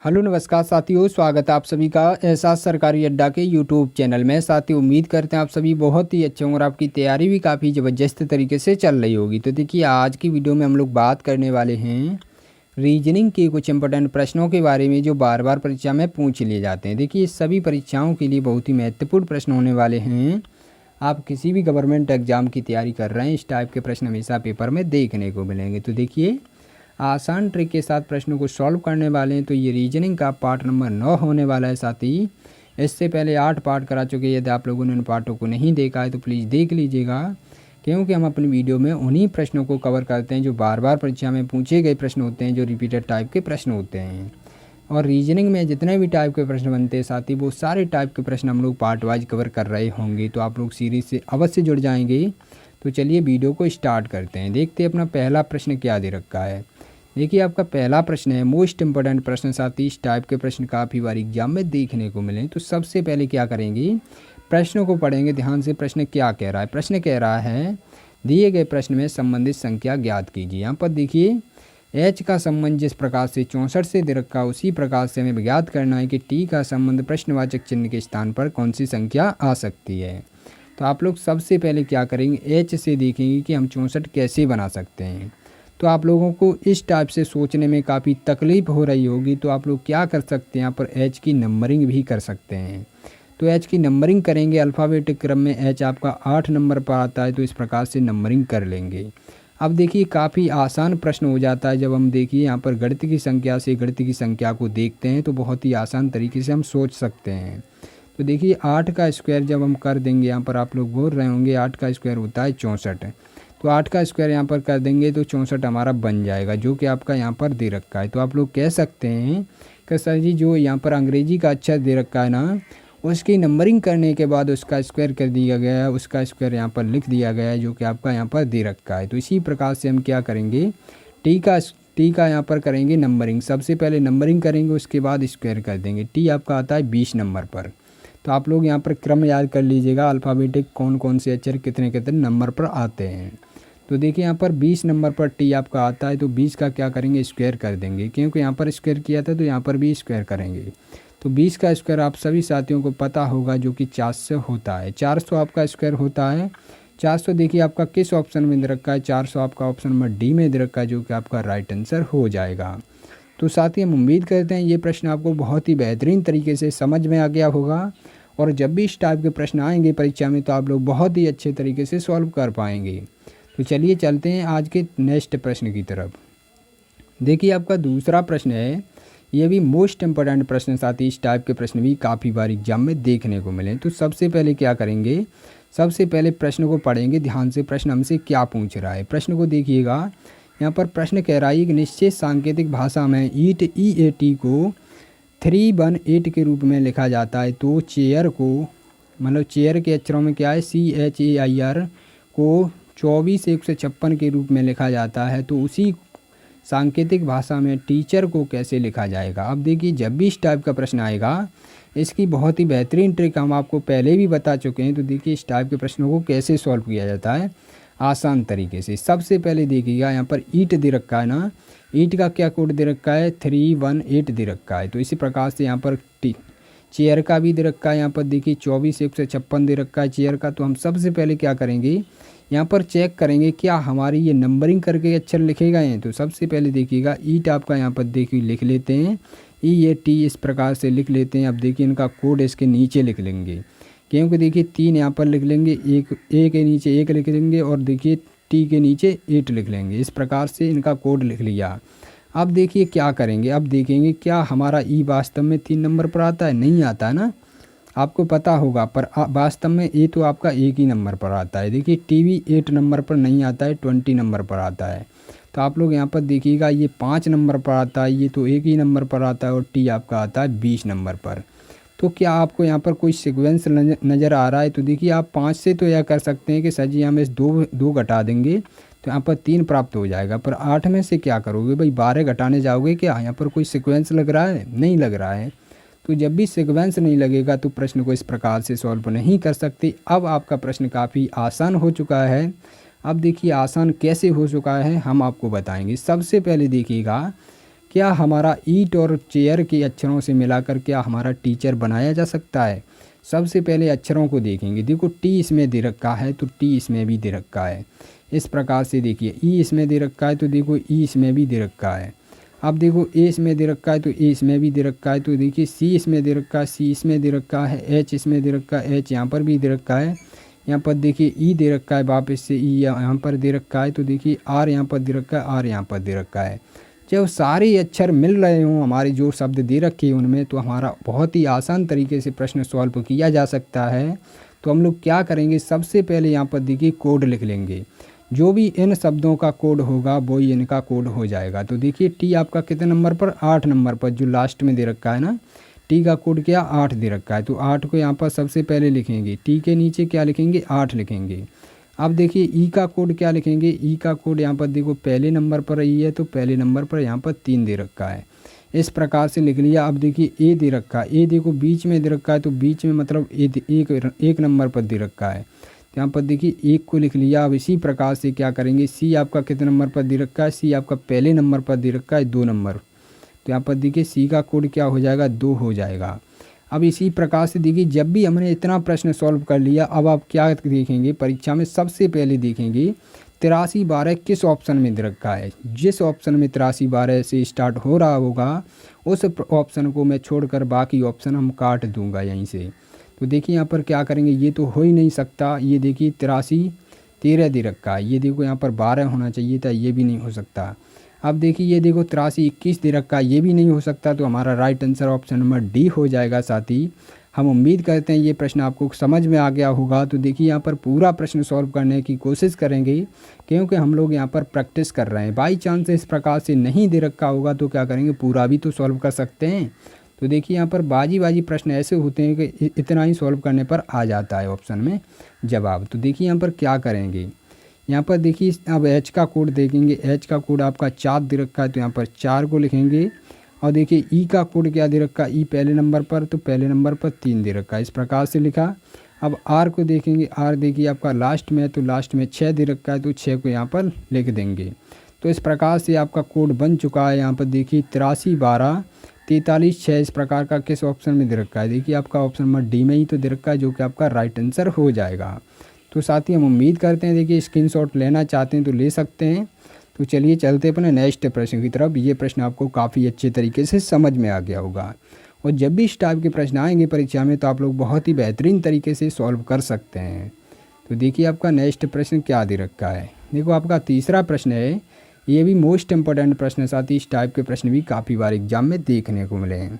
Hello नमस्कार साथियों, स्वागत है आप सभी का एहसास सरकारी अड्डा के यूट्यूब चैनल में। साथियों, उम्मीद करते हैं आप सभी बहुत ही अच्छे होंगे और आपकी तैयारी भी काफ़ी ज़बरदस्त तरीके से चल रही होगी। तो देखिए, आज की वीडियो में हम लोग बात करने वाले हैं रीजनिंग के कुछ इंपॉर्टेंट प्रश्नों के बारे में जो बार बार परीक्षा में पूछ लिए जाते हैं। देखिए, सभी परीक्षाओं के लिए बहुत ही महत्वपूर्ण प्रश्न होने वाले हैं। आप किसी भी गवर्नमेंट एग्जाम की तैयारी कर रहे हैं, इस टाइप के प्रश्न हमेशा पेपर में देखने को मिलेंगे। तो देखिए, आसान ट्रिक के साथ प्रश्नों को सॉल्व करने वाले हैं। तो ये रीजनिंग का पार्ट नंबर 9 होने वाला है। साथ ही इससे पहले 8 पार्ट करा चुके हैं। यदि आप लोगों ने उन पार्टों को नहीं देखा है तो प्लीज़ देख लीजिएगा, क्योंकि हम अपनी वीडियो में उन्हीं प्रश्नों को कवर करते हैं जो बार बार परीक्षा में पूछे गए प्रश्न होते हैं, जो रिपीटेड टाइप के प्रश्न होते हैं। और रीजनिंग में जितने भी टाइप के प्रश्न बनते हैं साथ ही वो सारे टाइप के प्रश्न हम लोग पार्ट वाइज कवर कर रहे होंगे। तो आप लोग सीरीज से अवश्य जुड़ जाएंगे। तो चलिए वीडियो को स्टार्ट करते हैं। देखते हैं अपना पहला प्रश्न क्या दे रखा है। देखिए, आपका पहला प्रश्न है मोस्ट इंपॉर्टेंट प्रश्न। साथ ही इस टाइप के प्रश्न काफ़ी बार एग्जाम में देखने को मिले। तो सबसे पहले क्या करेंगे, प्रश्नों को पढ़ेंगे ध्यान से। प्रश्न क्या कह रहा है? प्रश्न कह रहा है दिए गए प्रश्न में संबंधित संख्या ज्ञात कीजिए। यहाँ पर देखिए, एच का संबंध जिस प्रकार से 64 से दे रखा है, उसी प्रकार से हमें ज्ञात करना है कि टी का संबंध प्रश्नवाचक चिन्ह के स्थान पर कौन सी संख्या आ सकती है। तो आप लोग सबसे पहले क्या करेंगे, एच से देखेंगे कि हम 64 कैसे बना सकते हैं। तो आप लोगों को इस टाइप से सोचने में काफ़ी तकलीफ हो रही होगी। तो आप लोग क्या कर सकते हैं, यहाँ पर एच की नंबरिंग भी कर सकते हैं। तो एच की नंबरिंग करेंगे अल्फ़ाबेटिक क्रम में। एच आपका 8 नंबर पर आता है, तो इस प्रकार से नंबरिंग कर लेंगे। अब देखिए, काफ़ी आसान प्रश्न हो जाता है जब हम देखिए यहाँ पर गणित की संख्या से गणित की संख्या को देखते हैं, तो बहुत ही आसान तरीके से हम सोच सकते हैं। तो देखिए, 8 का स्क्वायर जब हम कर देंगे, यहाँ पर आप लोग बोल रहे होंगे 8 का स्क्वायर होता है 64। तो 8 का स्क्वायर यहाँ पर कर देंगे तो 64 हमारा बन जाएगा, जो कि आपका यहाँ पर दे रखा है। तो आप लोग कह सकते हैं कि सर जी, जो यहाँ पर अंग्रेजी का अक्षर दे रखा है ना, उसकी नंबरिंग करने के बाद उसका स्क्वायर कर दिया गया है, उसका स्क्वायर यहाँ पर लिख दिया गया है, जो कि आपका यहाँ पर दे रखा है। तो इसी प्रकार से हम क्या करेंगे, टी का यहाँ पर करेंगे नंबरिंग। सबसे पहले नंबरिंग करेंगे, उसके बाद स्क्वायर कर देंगे। टी आपका आता है 20 नंबर पर। तो आप लोग यहाँ पर क्रम याद कर लीजिएगा, अल्फ़ाबेटिक कौन कौन से अक्षर कितने कितने नंबर पर आते हैं। तो देखिए, यहाँ पर 20 नंबर पर टी आपका आता है, तो 20 का क्या करेंगे, स्क्वायर कर देंगे। क्योंकि यहाँ पर स्क्वायर किया था तो यहाँ पर भी स्क्वायर करेंगे। तो 20 का स्क्वायर आप सभी साथियों को पता होगा, जो कि 400 होता है। 400 आपका स्क्वायर होता है। 400 देखिए आपका किस ऑप्शन में दे रखा है, 400 आपका ऑप्शन नंबर डी में दे रखा है, जो कि आपका राइट आंसर हो जाएगा। तो साथ ही हम उम्मीद करते हैं ये प्रश्न आपको बहुत ही बेहतरीन तरीके से समझ में आ गया होगा। और जब भी इस टाइप के प्रश्न आएंगे परीक्षा में, तो आप लोग बहुत ही अच्छे तरीके से सॉल्व कर पाएंगे। तो चलिए चलते हैं आज के नेक्स्ट प्रश्न की तरफ। देखिए, आपका दूसरा प्रश्न है, ये भी मोस्ट इंपॉर्टेंट प्रश्न। साथ ही इस टाइप के प्रश्न भी काफ़ी बार एग्जाम में देखने को मिले। तो सबसे पहले क्या करेंगे, सबसे पहले प्रश्न को पढ़ेंगे ध्यान से। प्रश्न हमसे क्या पूछ रहा है, प्रश्न को देखिएगा। यहाँ पर प्रश्न कह रहा है एक निश्चित सांकेतिक भाषा में EAT को 318 के रूप में लिखा जाता है। तो चेयर को, मतलब चेयर के अक्षरों में क्या है, CHAIR को 24,156 के रूप में लिखा जाता है। तो उसी सांकेतिक भाषा में टीचर को कैसे लिखा जाएगा। अब देखिए, जब भी इस टाइप का प्रश्न आएगा, इसकी बहुत ही बेहतरीन ट्रिक हम आपको पहले भी बता चुके हैं। तो देखिए, इस टाइप के प्रश्नों को कैसे सॉल्व किया जाता है आसान तरीके से। सबसे पहले देखिएगा, यहाँ पर ईट दे रखा है ना, ईट का क्या कोड दे रखा है, 318 दे रखा है। तो इसी प्रकार से यहाँ पर चेयर का भी दे रखा है। यहाँ पर देखिए 24,156 दे रखा है चेयर का। तो हम सबसे पहले क्या करेंगे, यहाँ पर चेक करेंगे क्या हमारी ये नंबरिंग करके अक्षर लिखे गए हैं। तो सबसे पहले देखिएगा, ईट आपका यहाँ पर देखिए लिख लेते हैं, EAT इस प्रकार से लिख लेते हैं। अब देखिए, इनका कोड इसके नीचे लिख लेंगे, क्योंकि देखिए 3 यहाँ पर लिख लेंगे, एक ए के नीचे 1 लिख लेंगे, और देखिए टी के नीचे 8 लिख लेंगे। इस प्रकार से इनका कोड लिख लिया। अब देखिए क्या करेंगे, अब देखेंगे क्या हमारा ई वास्तव में 3 नंबर पर आता है। नहीं आता है ना, आपको पता होगा, पर वास्तव में ए तो आपका एक ही नंबर पर आता है। देखिए, टीवी 8 नंबर पर नहीं आता है, 20 नंबर पर आता है। तो आप लोग यहाँ पर देखिएगा, ये 5 नंबर पर आता है, ये तो एक ही नंबर पर आता है, और टी आपका आता है 20 नंबर पर। तो क्या आपको यहाँ पर कोई सीक्वेंस नज़र आ रहा है। तो देखिए, आप 5 से तो यह कर सकते हैं कि सर जी हम इस दो घटा देंगे तो यहाँ पर 3 प्राप्त हो जाएगा। पर 8 में से क्या करोगे भाई, 12 घटाने जाओगे क्या, यहाँ पर कोई सीक्वेंस लग रहा है, नहीं लग रहा है। तो जब भी सीक्वेंस नहीं लगेगा तो प्रश्न को इस प्रकार से सॉल्व नहीं कर सकते। अब आपका प्रश्न काफ़ी आसान हो चुका है। अब देखिए, आसान कैसे हो चुका है हम आपको बताएंगे। सबसे पहले देखिएगा क्या हमारा ईट और चेयर के अक्षरों से मिलाकर क्या हमारा टीचर बनाया जा सकता है? सबसे पहले अक्षरों को देखेंगे। देखो टी इसमें दे रखा है तो टी इसमें भी दे रखा है। इस प्रकार से देखिए ई इसमें दे रखा है तो देखो ई इसमें भी दे रखा है। अब देखो ए इसमें दे रखा है तो ए इसमें भी दे रखा है। तो देखिए सी इसमें दे रखा है, सी इसमें दे रखा है, एच इसमें दे रखा है, एच यहाँ पर भी दे रखा है। यहाँ पर देखिए ई दे रखा है, वापस से ई यहाँ पर दे रखा है। तो देखिए आर यहाँ पर दे रखा है, आर यहाँ पर दे रखा है। जब सारे अक्षर मिल रहे हों हमारे जो शब्द दे रखे हैं उनमें, तो हमारा बहुत ही आसान तरीके से प्रश्न सॉल्व किया जा सकता है। तो हम लोग क्या करेंगे, सबसे पहले यहाँ पर देखिए कोड लिख लेंगे। जो भी इन शब्दों का कोड होगा वो ही इनका कोड हो जाएगा। तो देखिए टी आपका कितने नंबर पर, 8 नंबर पर, जो लास्ट में दे रखा है ना, टी का कोड क्या 8 दे रखा है। तो 8 को यहाँ पर सबसे पहले लिखेंगे, टी के नीचे क्या लिखेंगे 8 लिखेंगे। अब देखिए ई का कोड क्या लिखेंगे, ई का कोड यहाँ पर देखो पहले नंबर पर ई है तो पहले नंबर पर यहाँ पर 3 दे रखा है। इस प्रकार से लिख लिया। अब देखिए ए दे रखा है, ए देखो बीच में दे रखा है तो बीच में मतलब एक नंबर पर दे रखा है। तो यहाँ पर देखिए एक को लिख लिया। अब इसी प्रकार से क्या करेंगे, सी आपका कितने नंबर पर दे रखा है, सी आपका पहले नंबर पर दे रखा है 2 नंबर। तो यहाँ पर देखिए सी का कोड क्या हो जाएगा 2 हो जाएगा। अब इसी प्रकार से देखिए जब भी हमने इतना प्रश्न सॉल्व कर लिया, अब आप क्या देखेंगे परीक्षा में, सबसे पहले देखेंगे 8312 किस ऑप्शन में दे रखा है। जिस ऑप्शन में 8312 से स्टार्ट हो रहा होगा उस ऑप्शन को मैं छोड़कर बाकी ऑप्शन हम काट दूंगा यहीं से। तो देखिए यहाँ पर क्या करेंगे, ये तो हो ही नहीं सकता। ये देखिए 83 13 दे रखा है, ये देखो यहाँ पर 12 होना चाहिए था, ये भी नहीं हो सकता। अब देखिए ये देखो 83 21 दे रखा है, ये भी नहीं हो सकता। तो हमारा right answer option number D हो जाएगा। साथ ही हम उम्मीद करते हैं ये प्रश्न आपको समझ में आ गया होगा। तो देखिए यहाँ पर पूरा प्रश्न सॉल्व करने की कोशिश करेंगे, क्योंकि हम लोग यहाँ पर प्रैक्टिस कर रहे हैं। बाई चांस इस प्रकार से नहीं दे रखा होगा तो क्या करेंगे, पूरा भी तो सॉल्व कर सकते हैं। तो देखिए यहाँ पर बाजी प्रश्न ऐसे होते हैं कि इतना ही सॉल्व करने पर आ जाता है ऑप्शन में जवाब। तो देखिए यहाँ पर क्या करेंगे, यहाँ पर देखिए अब एच का कोड देखेंगे। एच का कोड आपका 4 दे रखा है तो यहाँ पर 4 को लिखेंगे। और देखिए ई का कोड क्या दे रखा है, ई पहले नंबर पर, तो पहले नंबर पर 3 दे रखा है, इस प्रकार से लिखा। अब आर को देखेंगे, आर देखिए आपका लास्ट में है तो लास्ट में 6 दे रखा है तो 6 को यहाँ पर लिख देंगे। तो इस प्रकार से आपका कोड बन चुका है। यहाँ पर देखिए 83 12 43 6 इस प्रकार का किस ऑप्शन में दे रखा है, देखिए आपका ऑप्शन नंबर डी में ही तो दे रखा है, जो कि आपका राइट आंसर हो जाएगा। तो साथ ही हम उम्मीद करते हैं, देखिए स्क्रीनशॉट लेना चाहते हैं तो ले सकते हैं। तो चलिए चलते अपने नेक्स्ट प्रश्न की तरफ। ये प्रश्न आपको काफ़ी अच्छे तरीके से समझ में आ गया होगा, और जब भी इस टाइप के प्रश्न आएंगे परीक्षा में तो आप लोग बहुत ही बेहतरीन तरीके से सॉल्व कर सकते हैं। तो देखिए आपका नेक्स्ट प्रश्न क्या दे रखा है। देखो आपका तीसरा प्रश्न है, ये भी मोस्ट इम्पोर्टेंट प्रश्न है। साथ ही इस टाइप के प्रश्न भी काफ़ी बार एग्जाम में देखने को मिले हैं।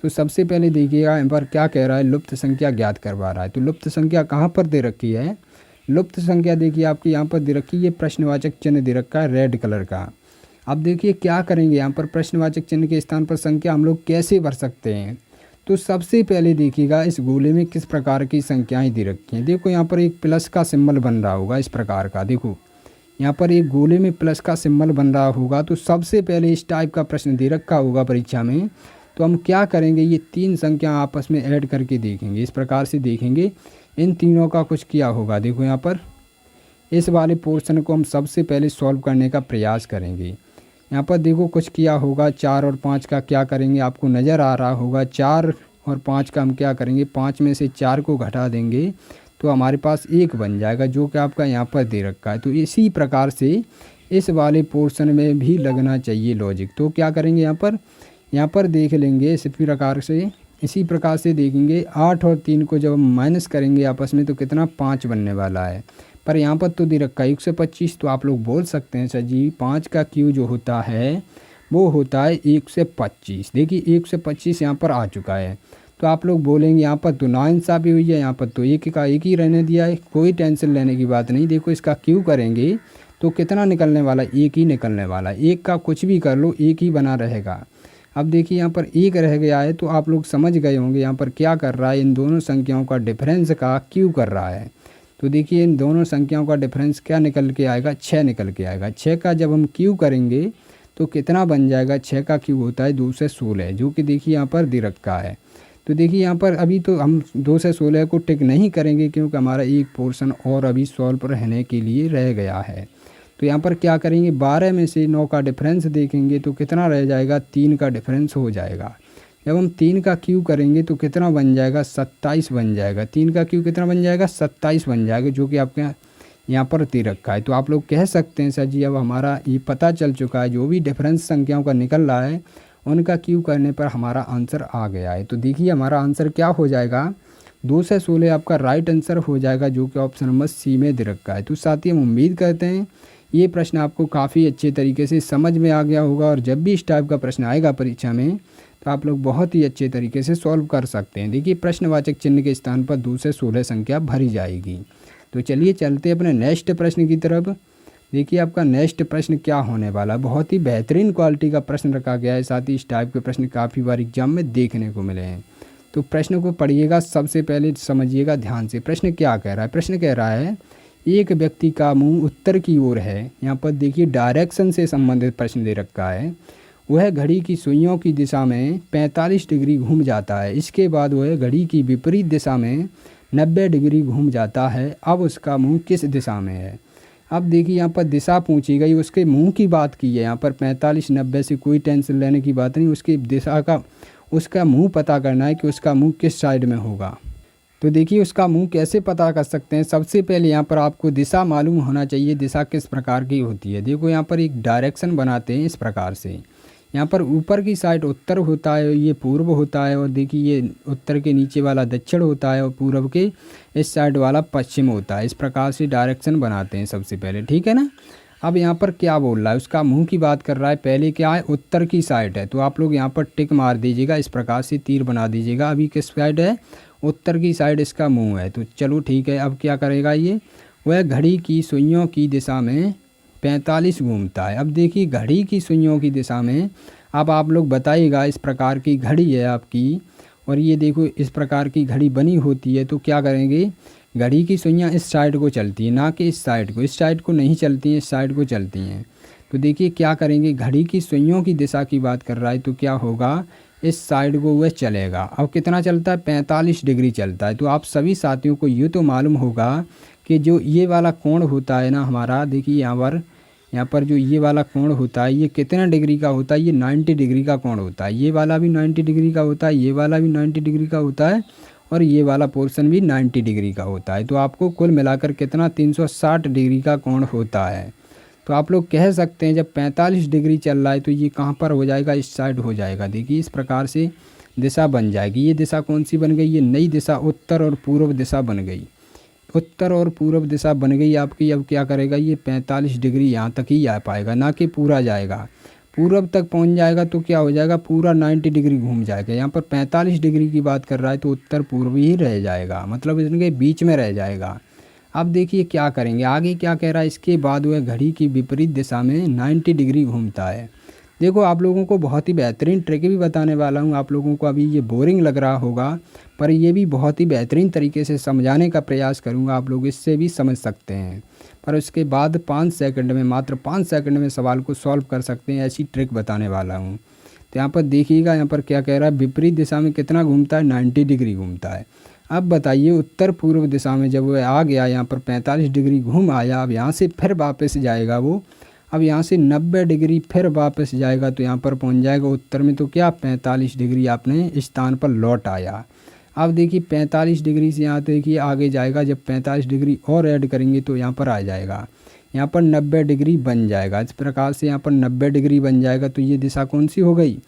तो सबसे पहले देखिएगा यहाँ पर क्या कह रहा है, लुप्त संख्या ज्ञात करवा रहा है। तो लुप्त संख्या कहाँ पर दे रखी है, लुप्त संख्या देखिए आपकी यहाँ पर दे रखी है, ये प्रश्नवाचक चिन्ह दे रखा है रेड कलर का। अब देखिए क्या करेंगे, यहाँ पर प्रश्नवाचक चिन्ह के स्थान पर संख्या हम लोग कैसे भर सकते हैं। तो सबसे पहले देखिएगा इस गोले में किस प्रकार की संख्याएं दे रखी हैं। देखो यहाँ पर एक प्लस का सिंबल बन रहा होगा इस प्रकार का, देखो यहाँ पर एक गोले में प्लस का सिंबल बन रहा होगा। तो सबसे पहले इस टाइप का प्रश्न दे रखा होगा परीक्षा में, तो हम क्या करेंगे, ये 3 संख्या आपस में ऐड करके देखेंगे। इस प्रकार से देखेंगे इन तीनों का कुछ किया होगा। देखो यहाँ पर इस वाले पोर्शन को हम सबसे पहले सॉल्व करने का प्रयास करेंगे। यहाँ पर देखो कुछ किया होगा, 4 और 5 का क्या करेंगे, आपको नज़र आ रहा होगा। 4 और 5 का हम क्या करेंगे, 5 में से 4 को घटा देंगे तो हमारे पास 1 बन जाएगा, जो कि आपका यहाँ पर दे रखा है। तो इसी प्रकार से इस वाले पोर्शन में भी लगना चाहिए लॉजिक। तो क्या करेंगे, यहाँ पर देख लेंगे इसी प्रकार से देखेंगे। 8 और 3 को जब हम माइनस करेंगे आपस में तो कितना 5 बनने वाला है, पर यहाँ पर तो दे रखा है 125। तो आप लोग बोल सकते हैं सर जी 5 का क्यू जो होता है वो होता है 125। देखिए 125 यहाँ पर आ चुका है। तो आप लोग बोलेंगे यहाँ पर तो नाइंसाफ़ी हुई है, यहाँ पर तो एक का एक ही रहने दिया है, कोई टेंशन लेने की बात नहीं। देखो इसका क्यू करेंगे तो कितना निकलने वाला, एक ही निकलने वाला। एक का कुछ भी कर लो एक ही बना रहेगा। अब देखिए यहाँ पर 1 रह गया है, तो आप लोग समझ गए होंगे यहाँ पर क्या कर रहा है, इन दोनों संख्याओं का डिफरेंस का क्यू कर रहा है। तो देखिए इन दोनों संख्याओं का डिफरेंस क्या निकल के आएगा, 6 निकल के आएगा। 6 का जब हम क्यू करेंगे तो कितना बन जाएगा, 6 का क्यू होता है 2 से 16, जो कि देखिए यहाँ पर दे रखा है। तो देखिए यहाँ पर अभी तो हम 2 से 16 को टिक नहीं करेंगे, क्योंकि हमारा एक पोर्शन और अभी सॉल्व रहने के लिए रह गया है। तो यहाँ पर क्या करेंगे, 12 में से 9 का डिफरेंस देखेंगे तो कितना रह जाएगा, 3 का डिफरेंस हो जाएगा। जब हम 3 का क्यूब करेंगे तो कितना बन जाएगा, 27 बन जाएगा। 3 का क्यूब कितना बन जाएगा, 27 बन जाएगा, जो कि आपके यहाँ पर दे रखा है। तो आप लोग कह सकते हैं सर जी अब हमारा ये पता चल चुका है, जो भी डिफरेंस संख्याओं का निकल रहा है उनका क्यूब करने पर हमारा आंसर आ गया है। तो देखिए हमारा आंसर क्या हो जाएगा, 2 से 16 आपका राइट आंसर हो जाएगा, जो कि ऑप्शन नंबर सी में दे रखा है। तो साथ ही हम उम्मीद करते हैं ये प्रश्न आपको काफ़ी अच्छे तरीके से समझ में आ गया होगा, और जब भी इस टाइप का प्रश्न आएगा परीक्षा में तो आप लोग बहुत ही अच्छे तरीके से सॉल्व कर सकते हैं। देखिए प्रश्नवाचक चिन्ह के स्थान पर 2 से 16 संख्या भरी जाएगी। तो चलिए चलते अपने नेक्स्ट प्रश्न की तरफ। देखिए आपका नेक्स्ट प्रश्न क्या होने वाला, बहुत ही बेहतरीन क्वालिटी का प्रश्न रखा गया है। साथ ही इस टाइप के प्रश्न काफ़ी बार एग्जाम में देखने को मिले हैं। तो प्रश्न को पढ़िएगा, सबसे पहले समझिएगा ध्यान से। प्रश्न क्या कह रहा है, प्रश्न कह रहा है एक व्यक्ति का मुंह उत्तर की ओर है। यहाँ पर देखिए डायरेक्शन से संबंधित प्रश्न दे रखा है। वह घड़ी की सुइयों की दिशा में 45 डिग्री घूम जाता है। इसके बाद वह घड़ी की विपरीत दिशा में 90 डिग्री घूम जाता है। अब उसका मुंह किस दिशा में है। अब देखिए यहाँ पर दिशा पूछी गई, उसके मुंह की बात की है। यहाँ पर 45 90 से कोई टेंशन लेने की बात नहीं, उसकी दिशा का उसका मुंह पता करना है कि उसका मुंह किस साइड में होगा। तो देखिए उसका मुंह कैसे पता कर सकते हैं, सबसे पहले यहाँ पर आपको दिशा मालूम होना चाहिए, दिशा किस प्रकार की होती है। देखो यहाँ पर एक डायरेक्शन बनाते हैं इस प्रकार से। यहाँ पर ऊपर की साइड उत्तर होता है, ये पूर्व होता है, और देखिए ये उत्तर के नीचे वाला दक्षिण होता है, और पूर्व के इस साइड वाला पश्चिम होता है। इस प्रकार से डायरेक्शन बनाते हैं सबसे पहले, ठीक है ना। अब यहाँ पर क्या बोल रहा है, उसका मुंह की बात कर रहा है। पहले क्या है, उत्तर की साइड है, तो आप लोग यहाँ पर टिक मार दीजिएगा, इस प्रकार से तीर बना दीजिएगा। अभी किस साइड है, उत्तर की साइड इसका मुंह है। तो चलो ठीक है, अब क्या करेगा ये, वह घड़ी की सुइयों की दिशा में 45 घूमता है। अब देखिए घड़ी की सुइयों की दिशा में, अब आप लोग बताइएगा, इस प्रकार की घड़ी है आपकी, और ये देखो इस प्रकार की घड़ी बनी होती है। तो क्या करेंगे, घड़ी की सुइयाँ इस साइड को चलती हैं, ना कि इस साइड को। इस साइड को नहीं चलती हैं, इस साइड को चलती हैं। तो देखिए क्या करेंगे, घड़ी की सुइयों की दिशा की बात कर रहा है, तो क्या होगा, इस साइड को वह चलेगा। अब कितना चलता है, 45 डिग्री चलता है। तो आप सभी साथियों को ये तो मालूम होगा कि जो ये वाला कोण होता है ना हमारा, देखिए यहाँ पर जो ये वाला कोण होता है, ये कितना डिग्री का होता है, ये 90 डिग्री का कोण होता है। ये वाला भी 90 डिग्री का होता है, ये वाला भी 90 डिग्री का होता है, और ये वाला पोर्शन भी 90 डिग्री का होता है। तो आपको कुल मिलाकर कितना, 360 डिग्री का कोण होता है। तो आप लोग कह सकते हैं जब 45 डिग्री चल रहा है तो ये कहाँ पर हो जाएगा, इस साइड हो जाएगा। देखिए इस प्रकार से दिशा बन जाएगी। ये दिशा कौन सी बन गई, ये नई दिशा उत्तर और पूर्व दिशा बन गई। उत्तर और पूर्व दिशा बन गई आपकी। अब क्या करेगा, ये 45 डिग्री यहाँ तक ही आ पाएगा, ना कि पूरा जाएगा। पूर्व तक पहुँच जाएगा तो क्या हो जाएगा, पूरा 90 डिग्री घूम जाएगा। यहाँ पर 45 डिग्री की बात कर रहा है तो उत्तर पूर्व ही रह जाएगा, मतलब इनके बीच में रह जाएगा। अब देखिए क्या करेंगे, आगे क्या कह रहा है, इसके बाद वह घड़ी की विपरीत दिशा में 90 डिग्री घूमता है। देखो आप लोगों को बहुत ही बेहतरीन ट्रिक भी बताने वाला हूँ। आप लोगों को अभी ये बोरिंग लग रहा होगा, पर ये भी बहुत ही बेहतरीन तरीके से समझाने का प्रयास करूँगा, आप लोग इससे भी समझ सकते हैं। पर उसके बाद 5 सेकंड में, मात्र 5 सेकंड में सवाल को सॉल्व कर सकते हैं, ऐसी ट्रिक बताने वाला हूँ। तो यहाँ पर देखिएगा, यहाँ पर क्या कह रहा है, विपरीत दिशा में कितना घूमता है, 90 डिग्री घूमता है। अब बताइए उत्तर पूर्व दिशा में जब वह आ गया, यहाँ पर 45 डिग्री घूम आया, अब यहाँ से फिर वापस जाएगा वो। अब यहाँ से 90 डिग्री फिर वापस जाएगा तो यहाँ पर पहुँच जाएगा उत्तर में। तो क्या 45 डिग्री आपने इस स्थान पर लौट आया। अब देखिए 45 डिग्री से यहाँ देखिए आगे जाएगा, जब 45 डिग्री और ऐड करेंगे तो यहाँ पर आ जाएगा, यहाँ पर 90 डिग्री बन जाएगा। इस प्रकार से यहाँ पर 90 डिग्री बन जाएगा। तो ये दिशा कौन सी हो गई,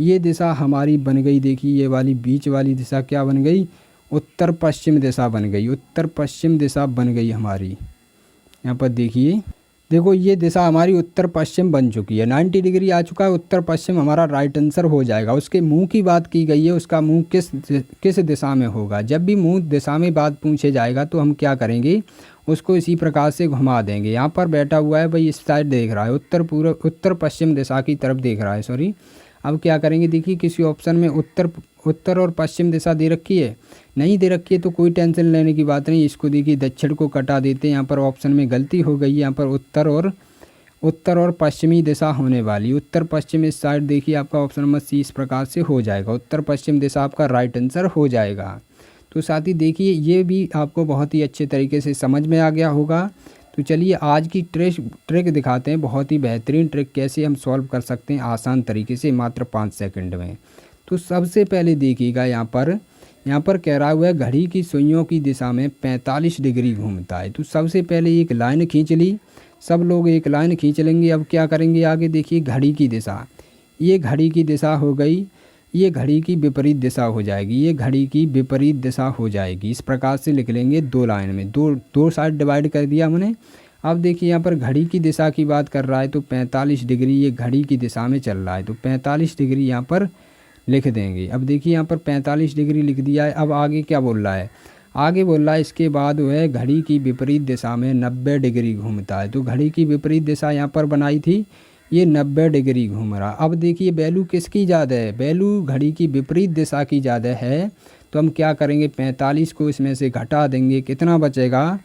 ये दिशा हमारी बन गई। देखिए ये वाली बीच वाली दिशा क्या बन गई, उत्तर पश्चिम दिशा बन गई। उत्तर पश्चिम दिशा बन गई हमारी। यहाँ पर देखिए, देखो ये दिशा हमारी उत्तर पश्चिम बन चुकी है, 90 डिग्री आ चुका है। उत्तर पश्चिम हमारा राइट आंसर हो जाएगा। उसके मुंह की बात की गई है, उसका मुंह किस दिशा में होगा। जब भी मुंह दिशा में बात पूछे जाएगा तो हम क्या करेंगे, उसको इसी प्रकार से घुमा देंगे। यहाँ पर बैठा हुआ है भाई, इस साइड देख रहा है, उत्तर पश्चिम दिशा की तरफ देख रहा है, सॉरी। अब क्या करेंगे, देखिए किसी ऑप्शन में उत्तर और पश्चिम दिशा दे रखी है, नहीं दे रखी है तो कोई टेंशन लेने की बात नहीं। इसको देखिए दक्षिण को कटा देते हैं, यहाँ पर ऑप्शन में गलती हो गई। यहाँ पर उत्तर और पश्चिमी दिशा होने वाली, उत्तर पश्चिम इस साइड देखिए आपका ऑप्शन नंबर सी इस प्रकार से हो जाएगा। उत्तर पश्चिम दिशा आपका राइट आंसर हो जाएगा। तो साथ ही देखिए ये भी आपको बहुत ही अच्छे तरीके से समझ में आ गया होगा। तो चलिए आज की ट्रिक दिखाते हैं, बहुत ही बेहतरीन ट्रिक कैसे हम सॉल्व कर सकते हैं आसान तरीके से मात्र 5 सेकंड में। तो सबसे पहले देखिएगा यहाँ पर कह रहा हुआ है घड़ी की सुइयों की दिशा में 45 डिग्री घूमता है। तो सबसे पहले एक लाइन खींच ली, सब लोग एक लाइन खींच लेंगे। अब क्या करेंगे आगे देखिए, घड़ी की दिशा, ये घड़ी की दिशा हो गई, ये घड़ी की विपरीत दिशा हो जाएगी, ये घड़ी की विपरीत दिशा हो जाएगी। इस प्रकार से लिख लेंगे दो लाइन में, दो साइड डिवाइड कर दिया हमने। अब देखिए यहाँ पर घड़ी की दिशा की बात कर रहा है तो 45 डिग्री ये घड़ी की दिशा में चल रहा है, तो 45 डिग्री यहाँ पर लिख देंगे। अब देखिए यहाँ पर 45 डिग्री लिख दिया है। अब आगे क्या बोल रहा है, आगे बोल रहा है इसके बाद वह घड़ी की विपरीत दिशा में 90 डिग्री घूमता है। तो घड़ी की विपरीत दिशा यहाँ पर बनाई थी, ये 90 डिग्री घूम रहा। अब देखिए वैल्यू किसकी ज़्यादा है, वैल्यू घड़ी की विपरीत दिशा की ज़्यादा है। तो हम क्या करेंगे, 45 को इसमें से घटा देंगे, कितना बचेगा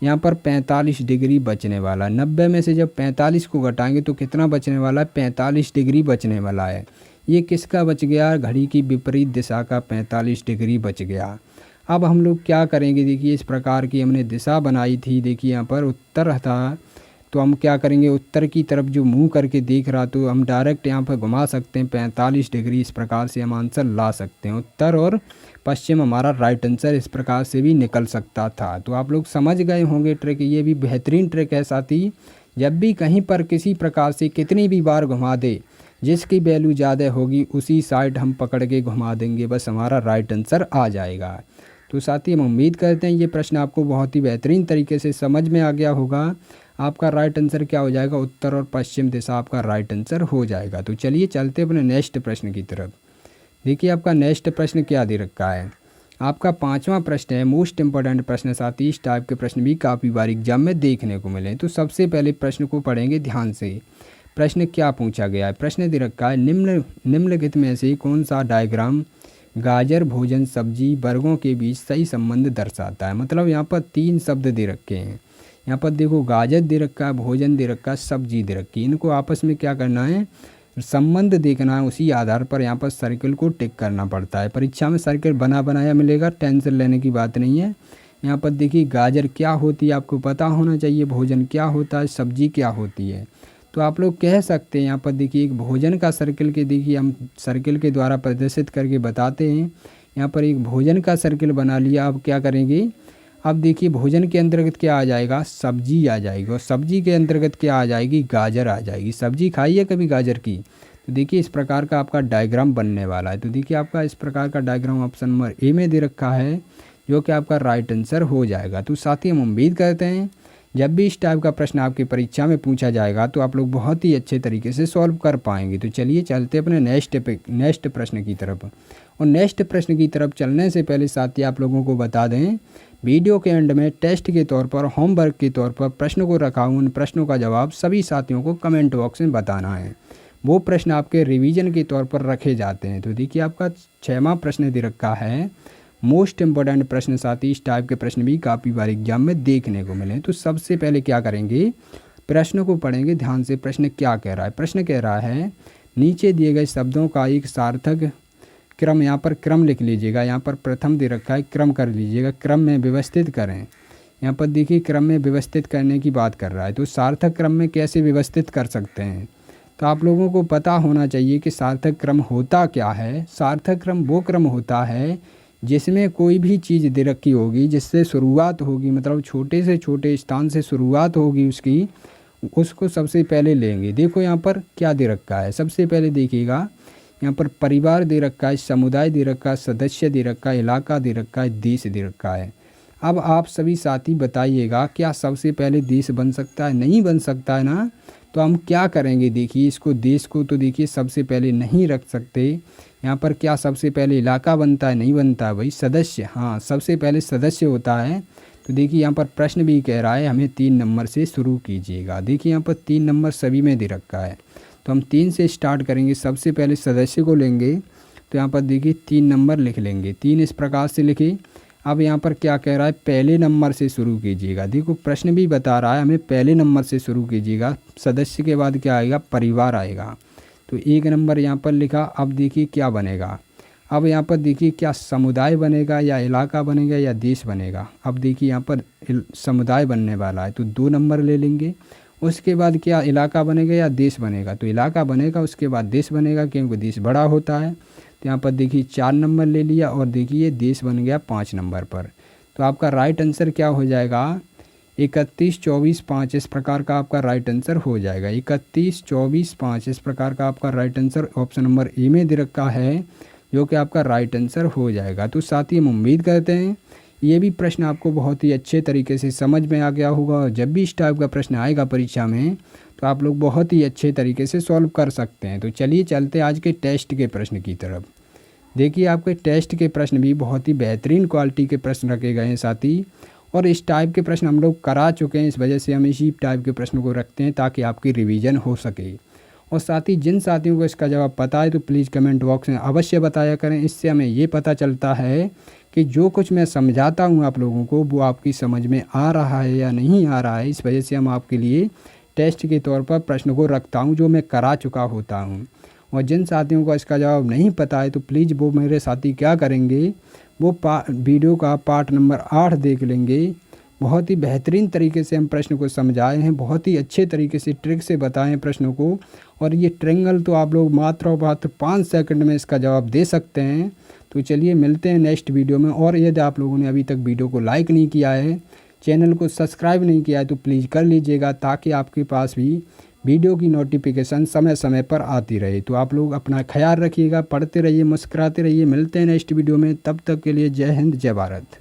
यहाँ पर 45 डिग्री बचने वाला। 90 में से जब 45 को घटाएंगे तो कितना बचने वाला है, 45 डिग्री बचने वाला है। ये किसका बच गया, घड़ी की विपरीत दिशा का 45 डिग्री बच गया। अब हम लोग क्या करेंगे, देखिए इस प्रकार की हमने दिशा बनाई थी, देखिए यहाँ पर उत्तर था, तो हम क्या करेंगे उत्तर की तरफ जो मुंह करके देख रहा तो हम डायरेक्ट यहाँ पर घुमा सकते हैं 45 डिग्री। इस प्रकार से हम आंसर ला सकते हैं, उत्तर और पश्चिम हमारा राइट आंसर इस प्रकार से भी निकल सकता था। तो आप लोग समझ गए होंगे ट्रिक, ये भी बेहतरीन ट्रिक है। साथ ही जब भी कहीं पर किसी प्रकार से कितनी भी बार घुमा दे, जिसकी वैल्यू ज़्यादा होगी उसी साइड हम पकड़ के घुमा देंगे, बस हमारा राइट आंसर आ जाएगा। तो साथ ही हम उम्मीद करते हैं ये प्रश्न आपको बहुत ही बेहतरीन तरीके से समझ में आ गया होगा। आपका राइट आंसर क्या हो जाएगा, उत्तर और पश्चिम दिशा आपका राइट आंसर हो जाएगा। तो चलिए चलते अपने नेक्स्ट प्रश्न की तरफ। देखिए आपका नेक्स्ट प्रश्न क्या दे रखा है, आपका 5वां प्रश्न है, मोस्ट इंपॉर्टेंट प्रश्न। साथ ही इस टाइप के प्रश्न भी काफ़ी बार एग्जाम में देखने को मिले। तो सबसे पहले प्रश्न को पढ़ेंगे ध्यान से। प्रश्न क्या पूछा गया है, प्रश्न दे रखा है निम्नलिखित में से कौन सा डायग्राम गाजर भोजन सब्जी वर्गों के बीच सही संबंध दर्शाता है। मतलब यहाँ पर 3 शब्द दे रखे हैं, यहाँ पर देखो गाजर दे रखा है, भोजन दे रखा है, सब्जी दे रखी है। इनको आपस में क्या करना है, संबंध देखना है, उसी आधार पर यहाँ पर सर्कल को टिक करना पड़ता है। परीक्षा में सर्कल बना बनाया मिलेगा, टेंशन लेने की बात नहीं है। यहाँ पर देखिए गाजर क्या होती है आपको पता होना चाहिए, भोजन क्या होता है, सब्जी क्या होती है। तो आप लोग कह सकते हैं यहाँ पर देखिए एक भोजन का सर्कल के देखिए हम सर्कल के द्वारा प्रदर्शित करके बताते हैं। यहाँ पर एक भोजन का सर्कल बना लिया। अब क्या करेंगे, अब देखिए भोजन के अंतर्गत क्या आ जाएगा, सब्जी आ जाएगी, और सब्जी के अंतर्गत क्या आ जाएगी, गाजर आ जाएगी। सब्जी खाई है कभी गाजर की। तो देखिए इस प्रकार का आपका डायग्राम बनने वाला है। तो देखिए आपका इस प्रकार का डायग्राम ऑप्शन नंबर ए में दे रखा है, जो कि आपका राइट आंसर हो जाएगा। तो साथ ही हम उम्मीद करते हैं जब भी इस टाइप का प्रश्न आपकी परीक्षा में पूछा जाएगा तो आप लोग बहुत ही अच्छे तरीके से सॉल्व कर पाएंगे। तो चलिए चलते अपने नेक्स्ट प्रश्न की तरफ। और नेक्स्ट प्रश्न की तरफ चलने से पहले साथ ही आप लोगों को बता दें, वीडियो के एंड में टेस्ट के तौर पर, होमवर्क के तौर पर प्रश्न को रखा हूँ। उन प्रश्नों का जवाब सभी साथियों को कमेंट बॉक्स में बताना है। वो प्रश्न आपके रिवीजन के तौर पर रखे जाते हैं। तो देखिए आपका 6वां प्रश्न दे रखा है, मोस्ट इम्पोर्टेंट प्रश्न। साथ ही इस टाइप के प्रश्न भी काफ़ी बार एग्जाम में देखने को मिले। तो सबसे पहले क्या करेंगे, प्रश्न को पढ़ेंगे ध्यान से। प्रश्न क्या कह रहा है, प्रश्न कह रहा है नीचे दिए गए शब्दों का एक सार्थक क्रम, यहाँ पर क्रम लिख लीजिएगा। यहाँ पर प्रथम दे रखा है, क्रम कर लीजिएगा, क्रम में व्यवस्थित करें। यहाँ पर देखिए क्रम में व्यवस्थित करने की बात कर रहा है। तो सार्थक क्रम में कैसे व्यवस्थित कर सकते हैं, तो आप लोगों को पता होना चाहिए कि सार्थक क्रम होता क्या है। सार्थक क्रम वो क्रम होता है जिसमें कोई भी चीज़ दे रखी होगी, जिससे शुरुआत होगी, मतलब छोटे से छोटे स्थान से शुरुआत होगी उसकी, उसको सबसे पहले लेंगे। देखो यहाँ पर क्या दे रखा है, सबसे पहले देखिएगा यहाँ पर परिवार दे रखा है, समुदाय दे रखा है, सदस्य दे रखा है, इलाका दे रखा है, देश दे रखा है। अब आप सभी साथी बताइएगा क्या सबसे पहले देश बन सकता है, नहीं बन सकता है ना। तो हम क्या करेंगे, देखिए इसको देश को तो देखिए सबसे पहले नहीं रख सकते। यहाँ पर क्या सबसे पहले इलाका बनता है, नहीं बनता है भाई, सदस्य, हाँ सबसे पहले सदस्य होता है। तो देखिए यहाँ पर प्रश्न भी कह रहा है हमें 3 नंबर से शुरू कीजिएगा। देखिए यहाँ पर 3 नंबर सभी में दे रखा है, तो हम 3 से स्टार्ट करेंगे। सबसे पहले सदस्य को लेंगे, तो यहाँ पर देखिए 3 नंबर लिख लेंगे, 3 इस प्रकार से लिखे। अब यहाँ पर क्या कह रहा है, पहले नंबर से शुरू कीजिएगा। देखो प्रश्न भी बता रहा है हमें पहले नंबर से शुरू कीजिएगा। सदस्य के बाद क्या आएगा, परिवार आएगा। तो 1 नंबर यहाँ पर लिखा। अब देखिए क्या बनेगा, अब यहाँ पर देखिए क्या समुदाय बनेगा या इलाका बनेगा या देश बनेगा। अब देखिए यहाँ पर समुदाय बनने वाला है तो 2 नंबर ले लेंगे। उसके बाद क्या इलाका बनेगा या देश बनेगा, तो इलाका बनेगा, उसके बाद देश बनेगा क्योंकि देश बड़ा होता है। तो यहाँ पर देखिए 4 नंबर ले लिया और देखिए देश बन गया 5 नंबर पर। तो आपका राइट आंसर क्या हो जाएगा 31, 24, 5 इस प्रकार का आपका राइट आंसर हो जाएगा। 31, 24, 5 इस प्रकार का आपका right answer option number A में दे रखा है, जो कि आपका राइट आंसर हो जाएगा। तो साथ ही हम उम्मीद करते हैं ये भी प्रश्न आपको बहुत ही अच्छे तरीके से समझ में आ गया होगा और जब भी इस टाइप का प्रश्न आएगा परीक्षा में तो आप लोग बहुत ही अच्छे तरीके से सॉल्व कर सकते हैं। तो चलिए चलते आज के टेस्ट के प्रश्न की तरफ। देखिए आपके टेस्ट के प्रश्न भी बहुत ही बेहतरीन क्वालिटी के प्रश्न रखे गए हैं साथी, और इस टाइप के प्रश्न हम लोग करा चुके हैं, इस वजह से हम इसी टाइप के प्रश्नों को रखते हैं ताकि आपकी रिवीजन हो सके। और साथ ही जिन साथियों को इसका जवाब पता है तो प्लीज़ कमेंट बॉक्स में अवश्य बताया करें। इससे हमें ये पता चलता है कि जो कुछ मैं समझाता हूँ आप लोगों को वो आपकी समझ में आ रहा है या नहीं आ रहा है। इस वजह से हम आपके लिए टेस्ट के तौर पर प्रश्न को रखता हूँ जो मैं करा चुका होता हूँ। और जिन साथियों को इसका जवाब नहीं पता है तो प्लीज़ वो मेरे साथी क्या करेंगे, वो वीडियो का पार्ट नंबर 8 देख लेंगे। बहुत ही बेहतरीन तरीके से हम प्रश्न को समझाए हैं, बहुत ही अच्छे तरीके से ट्रिक से बताए हैं प्रश्नों को। और ये ट्रायंगल तो आप लोग मात्र और मात्र 5 सेकंड में इसका जवाब दे सकते हैं। तो चलिए मिलते हैं नेक्स्ट वीडियो में। और यदि आप लोगों ने अभी तक वीडियो को लाइक नहीं किया है, चैनल को सब्सक्राइब नहीं किया है तो प्लीज़ कर लीजिएगा ताकि आपके पास भी वीडियो की नोटिफिकेशन समय समय पर आती रहे। तो आप लोग अपना ख्याल रखिएगा, पढ़ते रहिए, मुस्कुराते रहिए। मिलते हैं नेक्स्ट वीडियो में, तब तक के लिए जय हिंद, जय भारत।